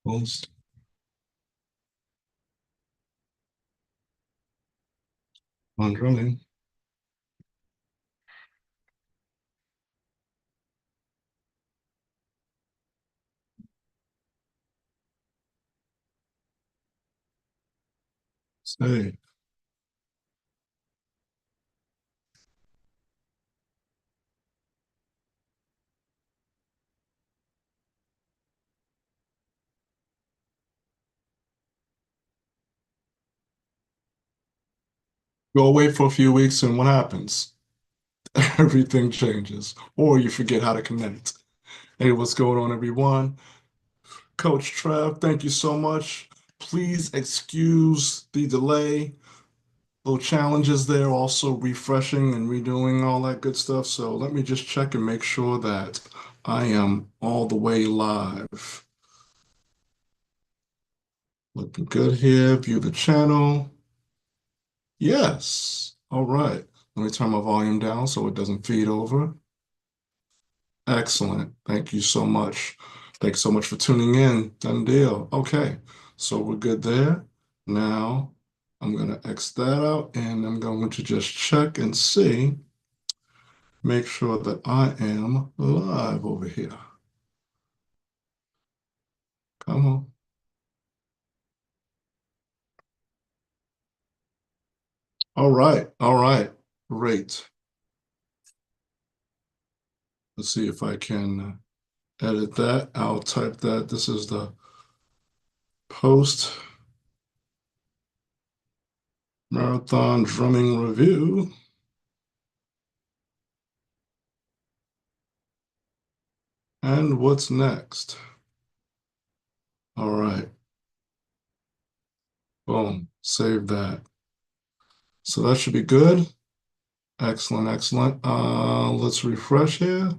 Post on drumming. Say, go away for a few weeks, and what happens? Everything changes, or you forget how to connect. Hey, what's going on, everyone? Coach Trev, thank you so much. Please excuse the delay. Little challenges there, also refreshing and redoing all that good stuff. So let me just check and make sure that I am all the way live. Looking good here. View the channel. Yes. All right. Let me turn my volume down so it doesn't feed over. Excellent. Thank you so much. Thanks so much for tuning in. Done deal. Okay. So we're good there. Now I'm going to X that out and I'm going to just check and see, make sure that I am live over here. Come on. All right. All right. Great. Let's see if I can edit that. I'll type that. This is the post marathon drumming review. And what's next? All right. Boom. Save that. So that should be good. Excellent, excellent. Let's refresh here.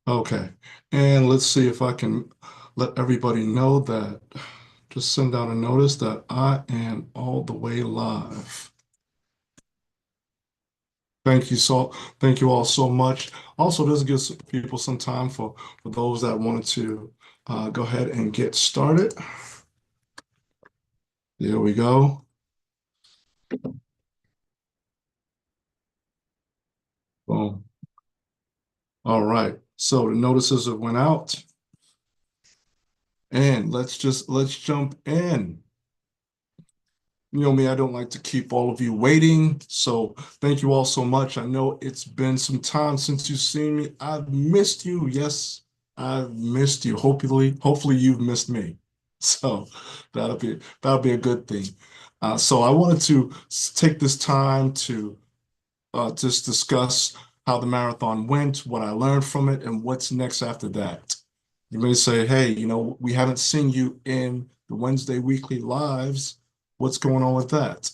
Okay. And let's see if I can let everybody know that, just send out a notice that I am all the way live. Thank you thank you all so much. Also, this gives people some time for those that wanted to go ahead and get started. There we go. Boom. All right. So the notices have went out. And let's jump in. You know me, I don't like to keep all of you waiting. So thank you all so much. I know it's been some time since you've seen me. I've missed you. Yes, I've missed you. Hopefully you've missed me. So that'll be a good thing. So I wanted to take this time to just discuss how the marathon went, what I learned from it, and what's next after that. You may say, hey, we haven't seen you in the Wednesday weekly lives. What's going on with that?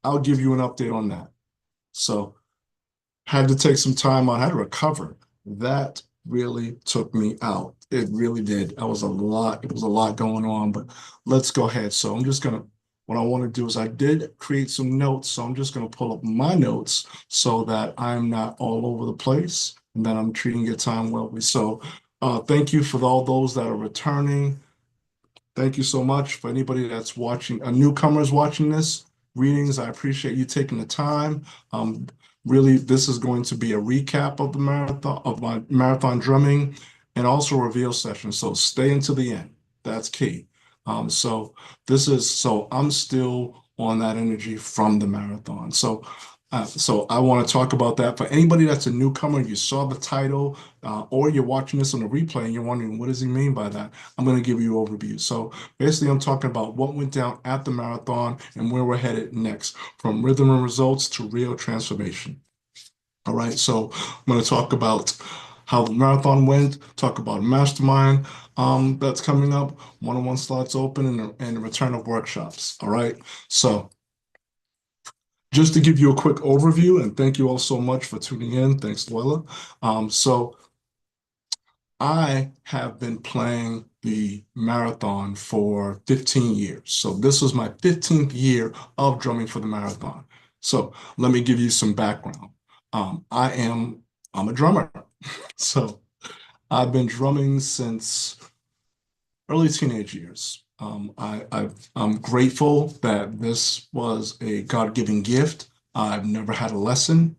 I'll give you an update on that. So, had to take some time. I had to recover. That really took me out. It really did. It was a lot going on, but let's go ahead. So what I want to do is I did create some notes. So I'm just going to pull up my notes so that I'm not all over the place and that I'm treating your time well. So thank you for all those that are returning. Thank you so much for anybody that's watching, newcomers watching this. Greetings. I appreciate you taking the time. Really, this is going to be a recap of the marathon, of my marathon drumming, and also a reveal session. So stay until the end. That's key. So I'm still on that energy from the marathon. So I want to talk about that. For anybody that's a newcomer, you saw the title, or you're watching this on the replay and you're wondering, what does he mean by that? I'm going to give you an overview. So basically, I'm talking about what went down at the marathon and where we're headed next, from rhythm and results to real transformation. All right, so I'm going to talk about how the marathon went, talk about mastermind that's coming up, one-on-one slots open, and the return of workshops. All right, so just to give you a quick overview, and thank you all so much for tuning in. Thanks, Dwella. So I have been playing the marathon for 15 years. So this was my 15th year of drumming for the marathon. So let me give you some background. I'm a drummer. So I've been drumming since early teenage years. I'm grateful that this was a God-given gift. I've never had a lesson.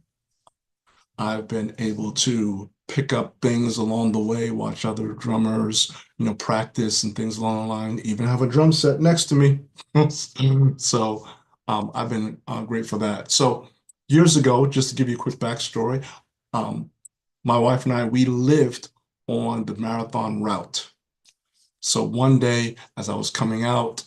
I've been able to pick up things along the way, watch other drummers, practice and things along the line, even have a drum set next to me. So I've been great for that. So years ago, just to give you a quick backstory, um, my wife and I, we lived on the marathon route. So one day, as I was coming out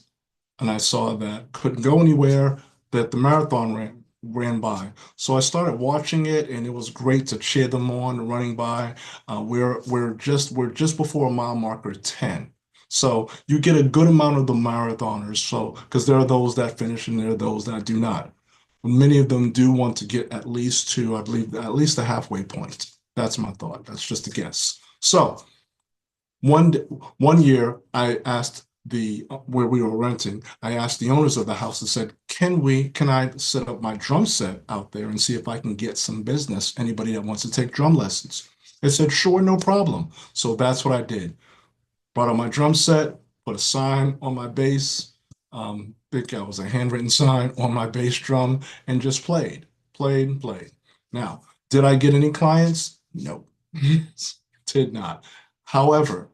and I saw that couldn't go anywhere, that the marathon ran by. So I started watching it, and it was great to cheer them on running by. We're just before mile marker 10. So you get a good amount of the marathoners. So because there are those that finish and there are those that do not. Many of them do want to get at least to, I believe, at least the halfway point. That's my thought. That's just a guess. So one one year, I asked the where we were renting, I asked the owners of the house and said, can I set up my drum set out there and see if I can get some business? Anybody that wants to take drum lessons? They said, sure, no problem. So that's what I did. Brought out my drum set, put a sign on my bass. Think that was a handwritten sign on my bass drum, and just played and played. Now, did I get any clients? No, did not. However,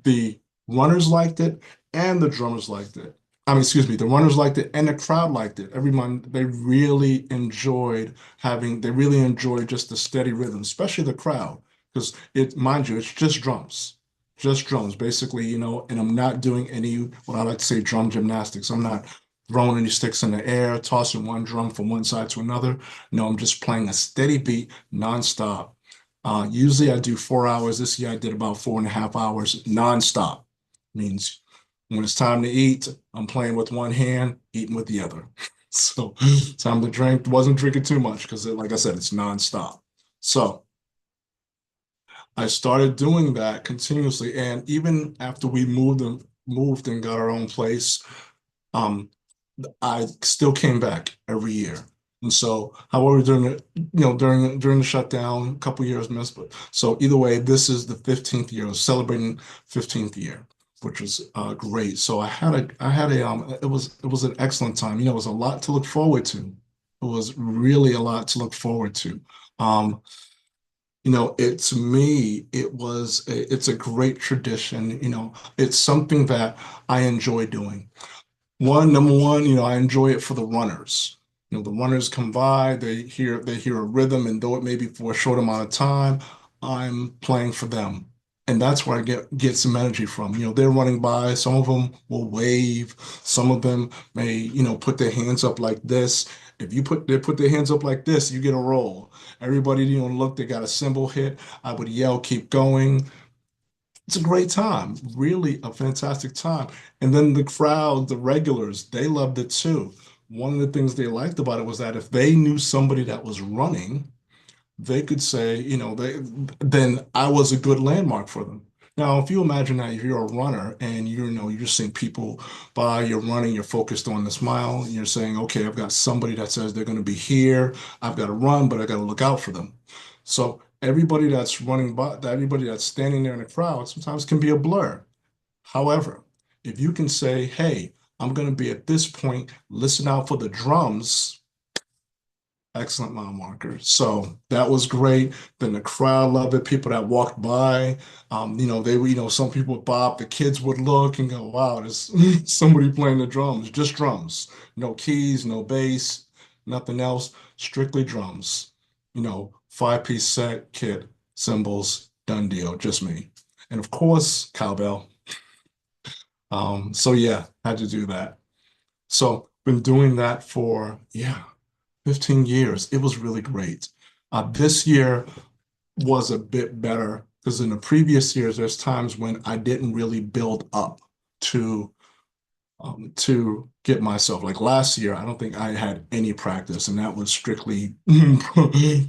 the runners liked it and the drummers liked it. I mean, excuse me, the runners liked it and the crowd liked it. Everyone, they really enjoyed just the steady rhythm, especially the crowd, because mind you, it's just drums, basically, and I'm not doing any, what I like to say, drum gymnastics. I'm not throwing any sticks in the air, tossing one drum from one side to another. No, I'm just playing a steady beat nonstop. Usually I do 4 hours. This year I did about 4.5 hours nonstop. Means when it's time to eat, I'm playing with one hand, eating with the other. So time to drink, wasn't drinking too much because like I said, it's nonstop. So I started doing that continuously. And even after we moved and got our own place, um, I still came back every year. And so, however, during the shutdown, a couple years missed, but so either way, this is the 15th year, celebrating 15th year, which was great. So it was an excellent time. It was a lot to look forward to. It was really a lot to look forward to. Um, to me, it's a great tradition. It's something that I enjoy doing. Number one, I enjoy it for the runners. The runners come by, they hear a rhythm, and though it may be for a short amount of time, I'm playing for them. And that's where I get some energy from. They're running by, some of them will wave, some of them may, put their hands up like this. If they put their hands up like this, you get a roll. Everybody, look, they got a cymbal hit. I would yell, keep going. It's a great time, really a fantastic time. And then the crowd, the regulars, they loved it too. One of the things they liked about it was that if they knew somebody that was running, they could say, then I was a good landmark for them. Now, if you imagine that if you're a runner and you're just seeing people by, you're running, you're focused on the smile, and you're saying, okay, I've got somebody that says they're going to be here. I've got to run, but I got to look out for them. So everybody that's running by, everybody that's standing there in the crowd sometimes can be a blur. However, if you can say, hey, I'm going to be at this point, listen out for the drums, excellent mile marker. So that was great. Then the crowd loved it. People that walked by, they were, some people would bop, the kids would look and go, wow, there's somebody playing the drums, just drums. No keys, no bass, nothing else, strictly drums. 5-piece set, kit, cymbals, done deal, just me. And of course, cowbell. So yeah, had to do that. So been doing that for, yeah, 15 years. It was really great. This year was a bit better because in the previous years, there's times when I didn't really build up to to get myself. Like last year, I don't think I had any practice, and that was strictly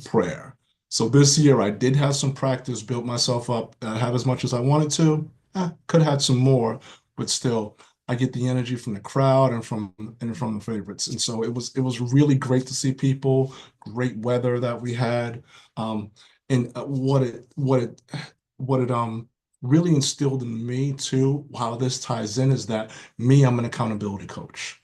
prayer. So this year, I did have some practice, built myself up, have as much as I wanted to. Could have had some more, but still, I get the energy from the crowd and from the favorites. And so it was really great to see people, great weather that we had. And what it really instilled in me too, how this ties in is that me, I'm an accountability coach.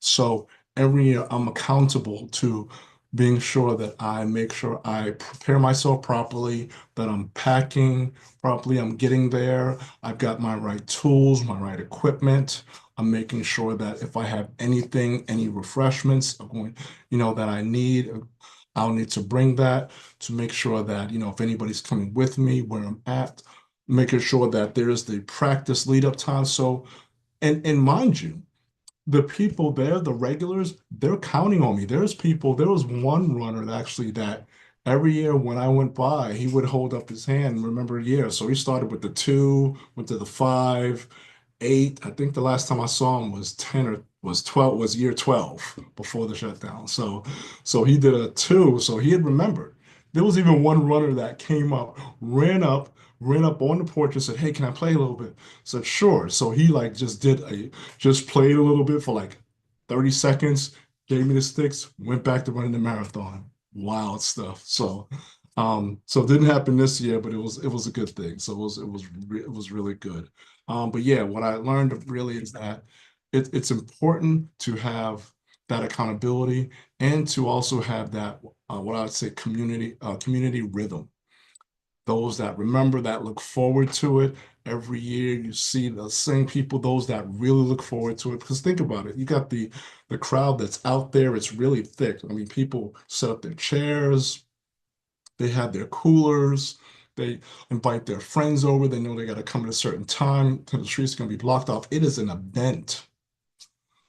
So every year I'm accountable to being sure that I make sure I prepare myself properly, that I'm packing properly, I'm getting there, I've got my right tools, my right equipment. I'm making sure that if I have anything, any refreshments, I'm going, that I need, I'll need to bring that to make sure that, if anybody's coming with me where I'm at, making sure that there is the practice lead up time. So, and mind you, the people there, the regulars, they're counting on me. There was one runner actually that every year when I went by, he would hold up his hand and remember a year. So he started with the two, went to the five, eight. I think the last time I saw him was 10 or was 12, was year 12 before the shutdown. So he did a two, so he had remembered. There was even one runner that came up, ran up on the porch and said, "Hey, can I play a little bit?" I said, "Sure." So he like just played a little bit for like 30 seconds, gave me the sticks, went back to running the marathon. Wild stuff. So it didn't happen this year, but it was a good thing. So it was really good. But yeah, what I learned really is that it's important to have that accountability and to also have that what I would say community rhythm. Those that remember, that look forward to it every year. You see the same people, those that really look forward to it. Because think about it, you got the crowd that's out there. It's really thick. I mean, people set up their chairs, they have their coolers. They invite their friends over. They know they got to come at a certain time because the street's going to be blocked off. It is an event.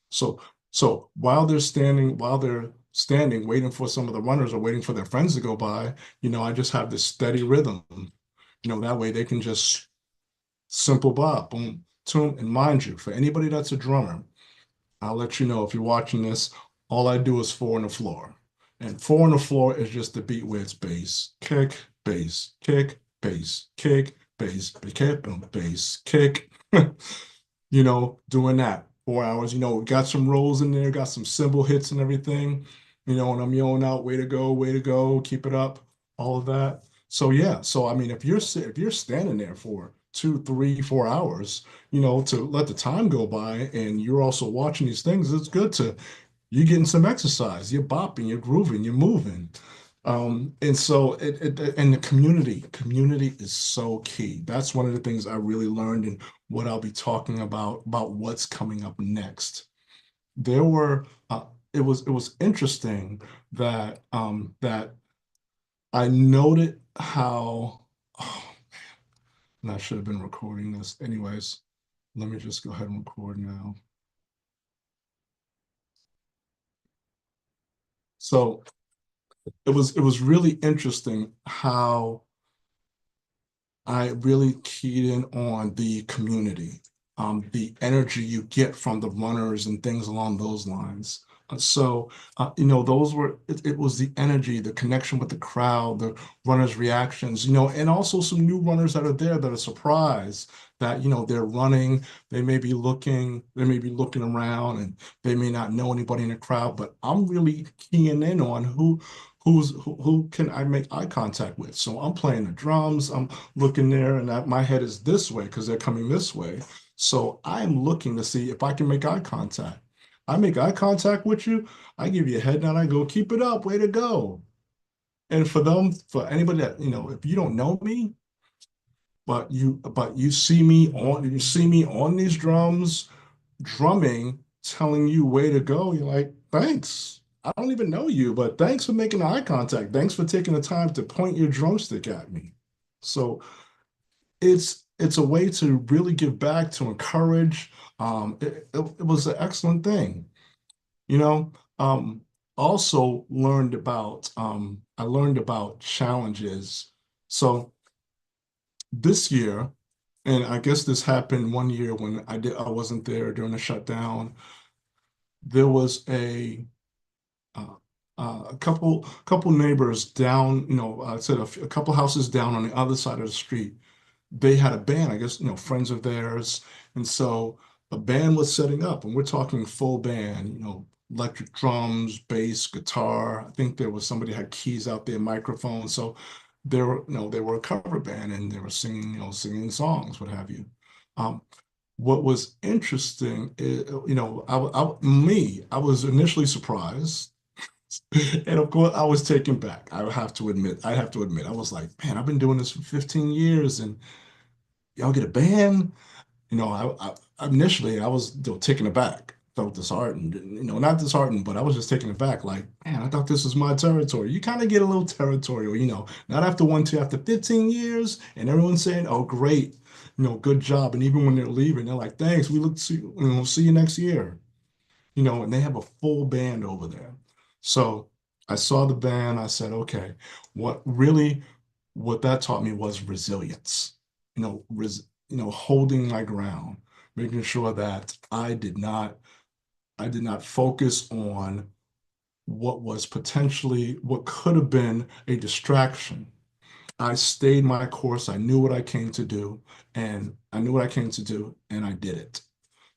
So, so while they're standing, waiting for some of the runners or waiting for their friends to go by, I just have this steady rhythm. That way they can just simple bop, boom, tune. And mind you, for anybody that's a drummer, I'll let you know if you're watching this, all I do is four on the floor. And four on the floor is just the beat where it's bass, kick, bass, kick, bass, kick, bass, kick, bass, kick. Doing that 4 hours. We got some rolls in there, got some cymbal hits and everything, and I'm yelling out, way to go, keep it up, all of that. So yeah, so I mean, if you're standing there for 2, 3, 4 hours, to let the time go by and you're also watching these things, it's good to you're getting some exercise, you're bopping, you're grooving, you're moving. And so and the community is so key. That's one of the things I really learned and what I'll be talking about what's coming up next. There were it was interesting that I noted how oh, and I should have been recording this. Anyways, let me just go ahead and record now. So it was really interesting how I really keyed in on the community, the energy you get from the runners and things along those lines. It was the energy, the connection with the crowd, the runners' reactions, and also some new runners that are there that are surprised that, they're running, they may be looking around and they may not know anybody in the crowd, but I'm really keying in on who can I make eye contact with. So I'm playing the drums, I'm looking there and my head is this way because they're coming this way. So I'm looking to see if I can make eye contact. I make eye contact with you, I give you a head nod, I go, keep it up, way to go. And for anybody that, if you don't know me, but you see me on these drums, drumming, telling you way to go, you're like, thanks. I don't even know you, but thanks for making eye contact. Thanks for taking the time to point your drumstick at me. So it's a way to really give back, to encourage. It was an excellent thing, you know. Um, Also I learned about challenges. So this year, and I guess this happened one year when I wasn't there during the shutdown. There was uh, a couple neighbors down, I said a couple houses down on the other side of the street. They had a band, I guess, friends of theirs. And so a band was setting up, and we're talking full band, electric drums, bass, guitar. I think there was somebody had keys out there, microphone. So they were a cover band and they were singing, singing songs, what have you. Um, what was interesting is, I was initially surprised. And of course, I was taken back. I have to admit, I was like, man, I've been doing this for 15 years and y'all get a band? Initially I was taken aback, felt disheartened, not disheartened, but I was just taken aback. Like, man, I thought this was my territory. You kind of get a little territorial, not after 1, 2, after 15 years, and everyone's saying, "Oh, great, good job." And even when they're leaving, they're like, "Thanks, we look to see, see you next year." And they have a full band over there. So I saw the band. I said, okay, what that taught me was resilience. Holding my ground, making sure that I did not focus on what could have been a distraction. I stayed my course. I knew what I came to do, and I knew what I came to do, and I did it.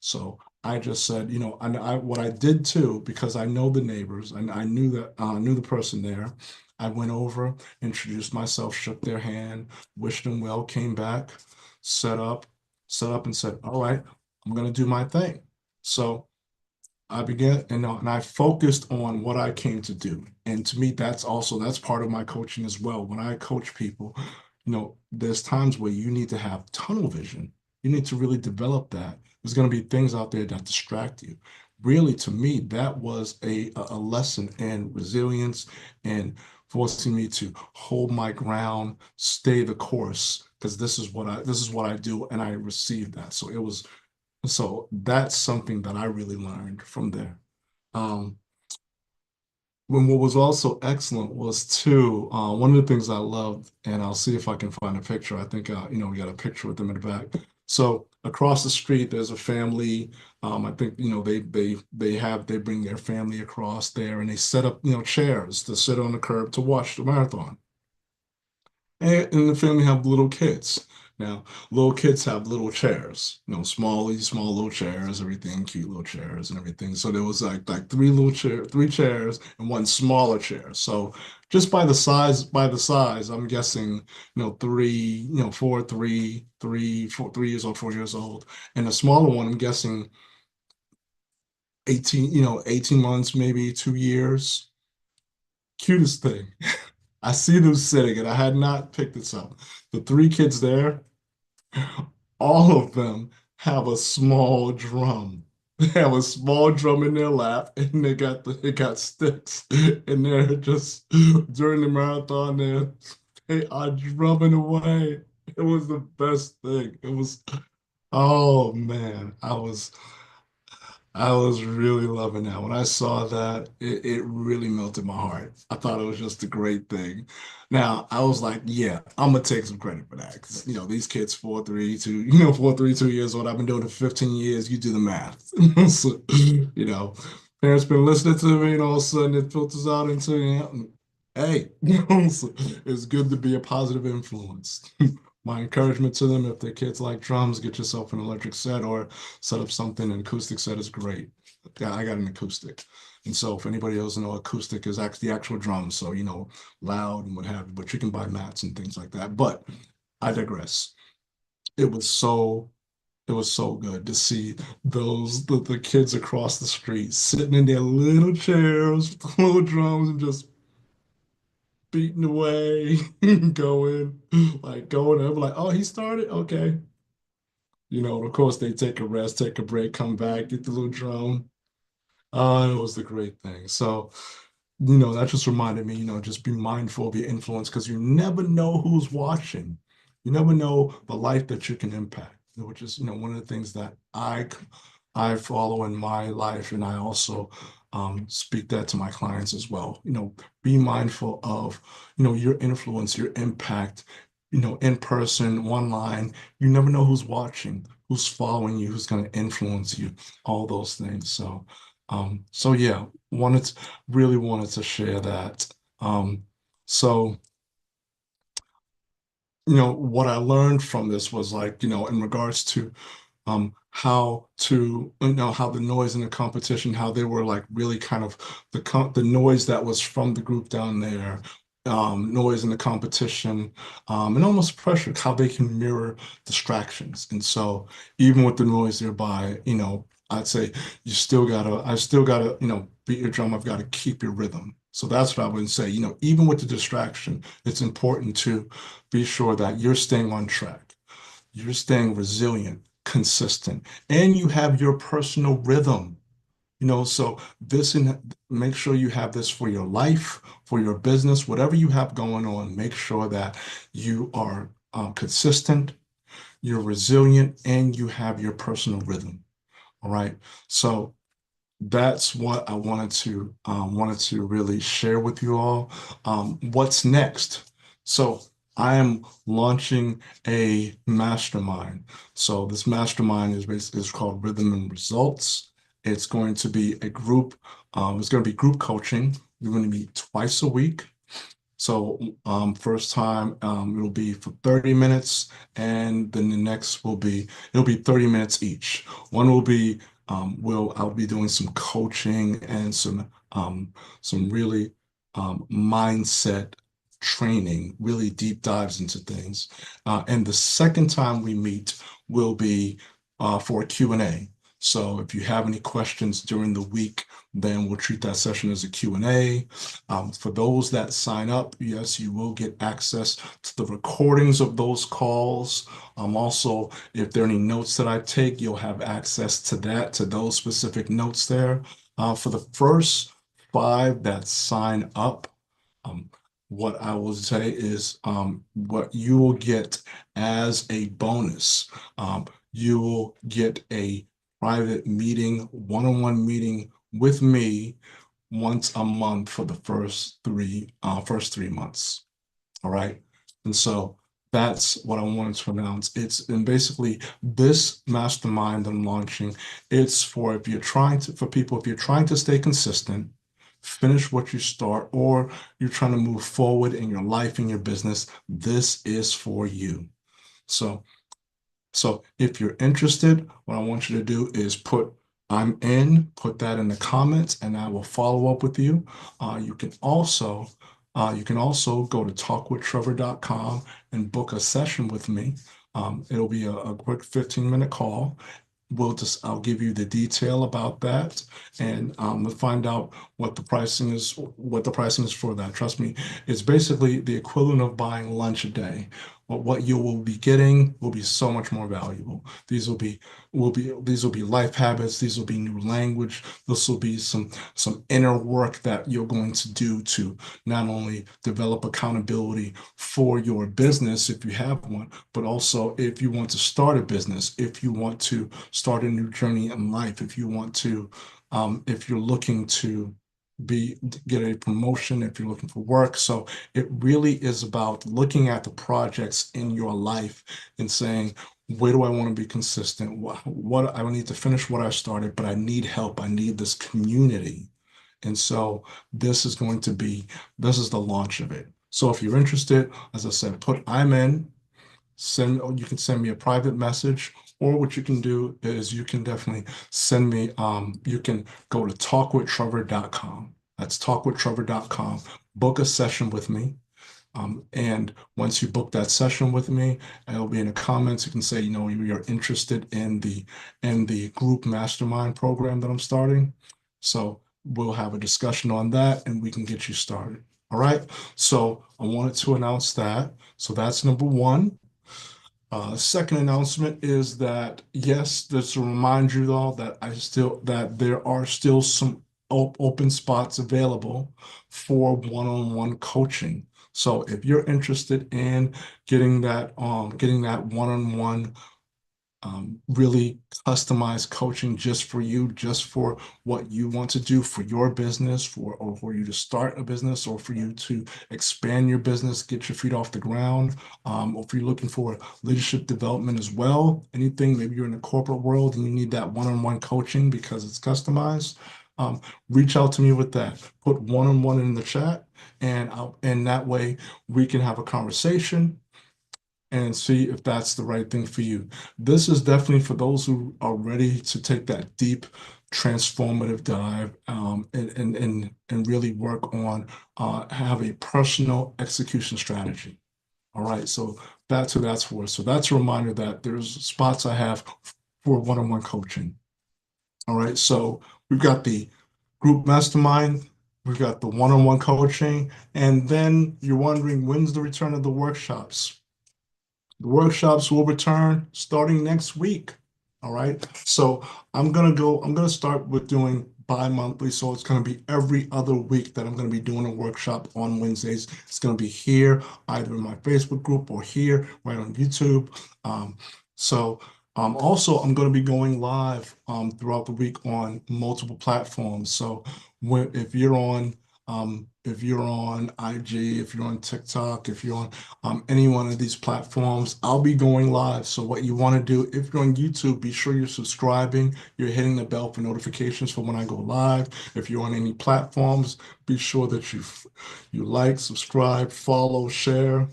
So I just said, what I did too, because I know the neighbors and I knew the person there. I went over, introduced myself, shook their hand, wished them well, came back, set up, and said, all right, I'm gonna do my thing. So I began and I focused on what I came to do. And to me, that's part of my coaching as well. When I coach people, there's times where you need to have tunnel vision. You need to really develop that. There's going to be things out there that distract you. Really, to me, that was a lesson in resilience and forcing me to hold my ground, stay the course, because this is what I do, and I received that. So that's something that I really learned from there. Um, when what was also excellent was too, one of the things I loved, and I'll see if I can find a picture. I think we got a picture with them in the back. So across the street, there's a family. I think they bring their family across there, and they set up chairs to sit on the curb to watch the marathon. And the family have little kids. Now, little kids have little chairs, small little chairs, everything, cute little chairs and everything. So there was like three chairs and one smaller chair. So just by the size, I'm guessing, four, 3 years old, 4 years old. And the smaller one, I'm guessing 18 months, maybe 2 years. Cutest thing. I see them sitting, and I had not picked this up. The three kids there, all of them have a small drum. They have a small drum in their lap, and they got sticks, and they're just during the marathon, they are drumming away. It was the best thing. It was, oh man, I was really loving that. When I saw that, it really melted my heart. I thought it was just a great thing. Now, I was like, yeah, I'm gonna take some credit for that. 'Cause, these kids 4, 3, 2, 4, 3, 2 years old. I've been doing it for 15 years. You do the math. So, parents been listening to me, and all of a sudden it filters out into, hey, so it's good to be a positive influence. My encouragement to them, if their kids like drums, get yourself an electric set or set up something. An acoustic set is great. Yeah, I got an acoustic. And so if anybody doesn't know, acoustic is actually the actual drums. So, loud and what have you, but you can buy mats and things like that. But I digress. It was so, it was so good to see the kids across the street sitting in their little chairs with the little drums and just beating away, going. I'm like, oh, he started? Okay. Of course, they take a rest, take a break, come back, get the little drum. It was the great thing. So, that just reminded me, just be mindful of your influence because you never know who's watching. You never know the life that you can impact, which is, one of the things that I follow in my life, and I also speak that to my clients as well. Be mindful of, your influence, your impact, in person, online. You never know who's watching, who's following you, who's going to influence you, all those things. So yeah, really wanted to share that. Um, so what I learned from this was like, in regards to how to how the noise in the competition, how they were like really kind of the noise that was from the group down there noise in the competition, and almost pressure, how they can mirror distractions. And so even with the noise nearby, I'd say I still gotta, beat your drum. I've got to keep your rhythm. So that's what I would say. Even with the distraction, it's important to be sure that you're staying on track. You're staying resilient, consistent, and you have your personal rhythm. So this and make sure you have this for your life, for your business, whatever you have going on, make sure that you are consistent, you're resilient, and you have your personal rhythm. All right. So that's what I wanted to really share with you all. What's next? So I am launching a mastermind. So this mastermind is called Rhythm and Results. It's going to be a group. It's going to be group coaching. We're going to meet twice a week. So first time it'll be for 30 minutes, and then the next it'll be 30 minutes each. One will be I'll be doing some coaching and some really mindset training, really deep dives into things. And the second time we meet will be for a Q&A. So if you have any questions during the week, then we'll treat that session as a Q&A. For those that sign up, yes, you will get access to the recordings of those calls. Also, if there are any notes that I take, you'll have access to those specific notes there. For the first 5 that sign up, um, what I will say is what you will get as a bonus. You will get a private meeting, one-on-one meeting with me once a month for the first 3 months. All right. And so that's what I wanted to announce. And basically this mastermind I'm launching, it's for people, if you're trying to stay consistent, finish what you start, or you're trying to move forward in your life and your business, this is for you. So if you're interested, what I want you to do is put that in the comments, and I will follow up with you. You can also go to talkwithtrevor.com and book a session with me. It'll be a quick 15-minute call. I'll give you the detail about that, and we'll find out what the pricing is for that. Trust me, it's basically the equivalent of buying lunch a day. But what you will be getting will be so much more valuable. These will be life habits. These will be new language. This will be some inner work that you're going to do to not only develop accountability for your business if you have one, but also if you want to start a business, if you want to start a new journey in life, if you're looking to get a promotion, if you're looking for work. So it really is about looking at the projects in your life and saying, where do I want to be consistent? What I need to finish what I started, but I need help. I need this community. And so this is the launch of it. So if you're interested, as I said, you can send me a private message, or what you can do is you can definitely send me, you can go to talkwithtrevor.com. That's talkwithtrevor.com. Book a session with me. And once you book that session with me, it'll be in the comments. You can say, you're interested in the group mastermind program that I'm starting. So we'll have a discussion on that, and we can get you started. All right. So I wanted to announce that. So that's number one. Second announcement is that, yes, just to remind you all that there are still some open spots available for one-on-one coaching. So if you're interested in getting that one-on-one really customized coaching just for you, just for what you want to do for your business, or for you to start a business, or for you to expand your business, get your feet off the ground, or if you're looking for leadership development as well, anything, maybe you're in the corporate world and you need that one-on-one coaching because it's customized, reach out to me with that. Put one-on-one in the chat, and that way we can have a conversation and see if that's the right thing for you. This is definitely for those who are ready to take that deep transformative dive, and really work on have a personal execution strategy. All right, so that's who that's for. So that's a reminder that there's spots I have for one-on-one coaching. All right, so we've got the group mastermind, we've got the one-on-one coaching, and then you're wondering when's the return of the workshops? The workshops will return starting next week. All right. So I'm gonna start with doing bi-monthly. So it's gonna be every other week that I'm gonna be doing a workshop on Wednesdays. It's gonna be here, either in my Facebook group or here right on YouTube. So also I'm gonna be going live throughout the week on multiple platforms. So if you're on IG, if you're on TikTok, if you're on any one of these platforms, I'll be going live. So what you want to do, if you're on YouTube, be sure you're subscribing, you're hitting the bell for notifications for when I go live. If you're on any platforms, be sure that you like, subscribe, follow, share.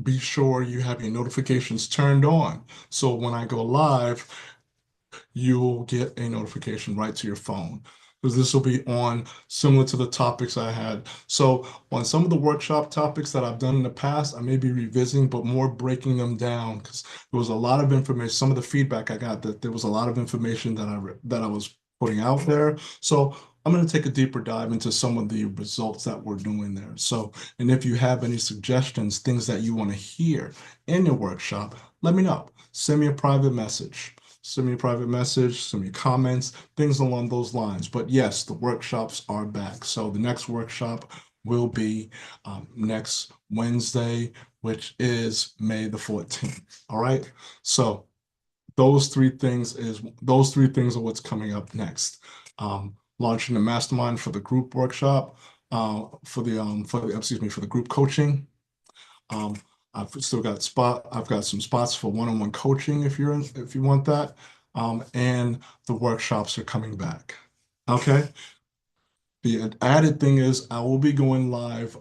Be sure you have your notifications turned on. So when I go live, you'll get a notification right to your phone, because this will be on similar to the topics I had. So on some of the workshop topics that I've done in the past, I may be revisiting, but more breaking them down, because there was a lot of information. Some of the feedback I got, that there was a lot of information that I was putting out there. So I'm going to take a deeper dive into some of the results that we're doing there. So, and if you have any suggestions, things that you want to hear in your workshop, let me know. Send me a private message. Send me a private message, send me comments, things along those lines. But yes, the workshops are back. So the next workshop will be next Wednesday, which is May the 14th. All right. So those three things are what's coming up next. Launching the mastermind for the group workshop, for the group coaching. Um, I've got some spots for one-on-one coaching if you want that. And the workshops are coming back. Okay. The added thing is I will be going live.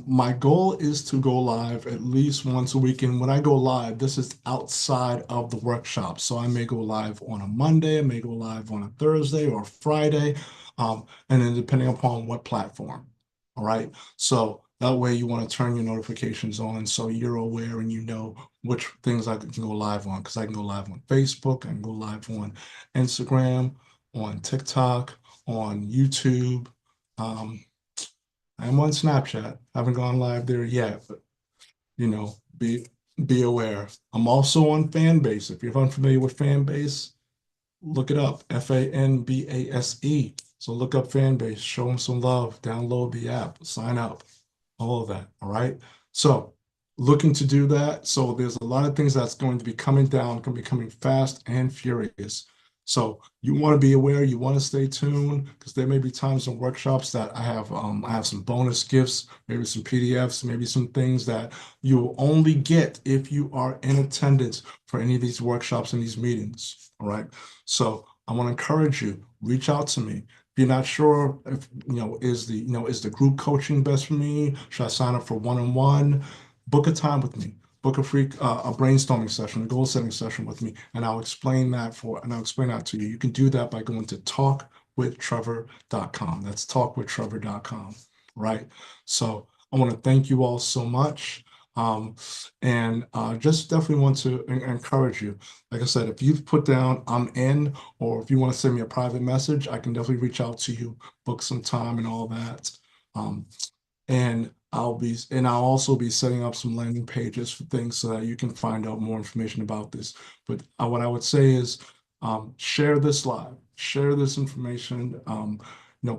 My goal is to go live at least once a week. And when I go live, this is outside of the workshop. So I may go live on a Monday, I may go live on a Thursday or Friday, and then depending upon what platform. All right. So that way you want to turn your notifications on so you're aware and you know which things I can go live on, because I can go live on Facebook, I can go live on Instagram, on TikTok, on YouTube. um, I'm on Snapchat. I haven't gone live there yet, but be aware. I'm also on Fanbase. If you're unfamiliar with Fanbase, look it up. Fanbase. So look up Fanbase, show them some love, download the app, sign up, all of that. All right. So looking to do that. So there's a lot of things that's going to be coming down, going to be coming fast and furious. So you want to be aware, you want to stay tuned, because there may be times in workshops that I have some bonus gifts, maybe some PDFs, maybe some things that you will only get if you are in attendance for any of these workshops and these meetings. All right. So I want to encourage you, reach out to me. If you're not sure if is the group coaching best for me? Should I sign up for one-on-one? Book a time with me. Book a brainstorming session, a goal setting session with me, and I'll explain that to you. You can do that by going to talkwithtrevor.com. That's talkwithtrevor.com, right? So I want to thank you all so much. And just definitely want to encourage you. Like I said, if you've put down I'm in, or if you want to send me a private message, I can definitely reach out to you, book some time and all that. Um, and I'll also be setting up some landing pages for things so that you can find out more information about this. But what I would say is, share this live, share this information,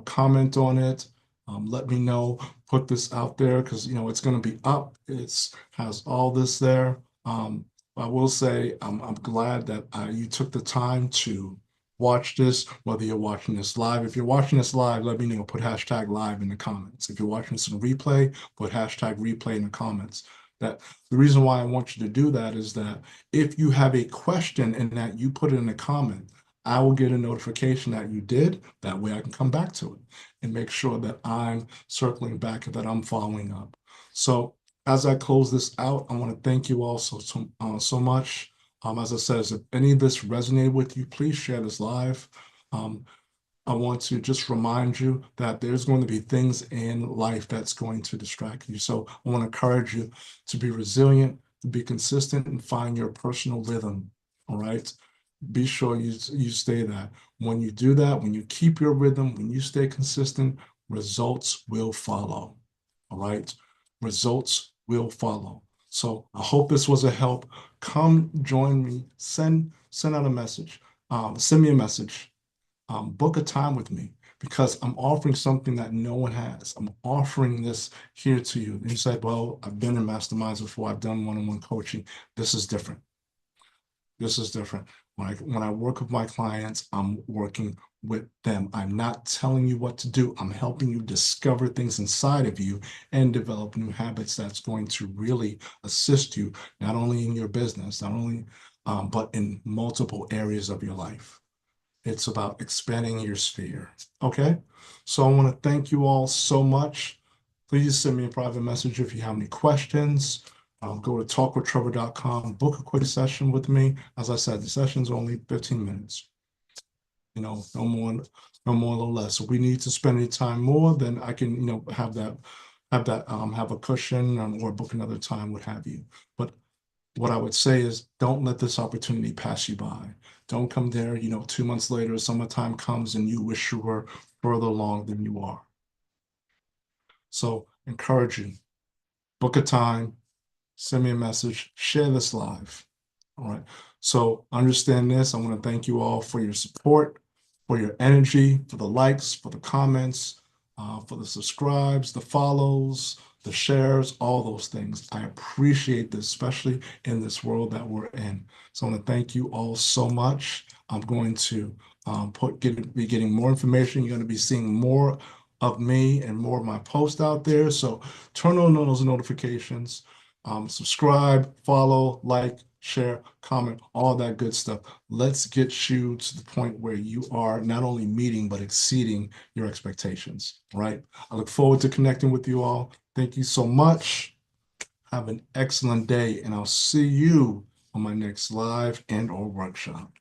comment on it, let me know, put this out there, because it's going to be up. It's has all this there. I will say I'm glad that you took the time to watch this, whether you're watching this live. If you're watching this live, let me know. Put hashtag live in the comments. If you're watching this in replay, put hashtag replay in the comments. That the reason why I want you to do that is that if you have a question and that you put it in a comment, I will get a notification that you did. That way I can come back to it and make sure that I'm circling back and that I'm following up. So as I close this out, I want to thank you all so much. As I said, if any of this resonated with you, please share this live. I want to just remind you that there's going to be things in life that's going to distract you. So I want to encourage you to be resilient, to be consistent, and find your personal rhythm. All right. Be sure you stay that. When you do that, when you keep your rhythm, when you stay consistent, results will follow. All right. Results will follow. So I hope this was a help. Come join me. Send out a message. Send me a message. Book a time with me because I'm offering something that no one has. I'm offering this here to you. And you say, well, I've been in masterminds before. I've done one-on-one coaching. This is different. This is different. When I work with my clients, I'm working with them. I'm not telling you what to do. I'm helping you discover things inside of you and develop new habits that's going to really assist you, not only in your business, not only, but in multiple areas of your life. It's about expanding your sphere. Okay. So I want to thank you all so much. Please send me a private message if you have any questions. Go to talkwithtrevor.com, book a quick session with me. As I said, the session's only 15 minutes. No more, no more, no less. If we need to spend any time more, then I can, have a cushion or book another time, what have you. But what I would say is don't let this opportunity pass you by. Don't come there, 2 months later, summertime comes and you wish you were further along than you are. So encourage you, book a time, send me a message, share this live. All right. So understand this. I want to thank you all for your support, for your energy, for the likes, for the comments, for the subscribes, the follows, the shares, all those things. I appreciate this, especially in this world that we're in. So I want to thank you all so much. I'm going to be getting more information. You're going to be seeing more of me and more of my posts out there. So turn on those notifications, subscribe, follow, like, share, comment, all that good stuff. Let's get you to the point where you are not only meeting, but exceeding your expectations, right? I look forward to connecting with you all. Thank you so much. Have an excellent day, and I'll see you on my next live and or workshop.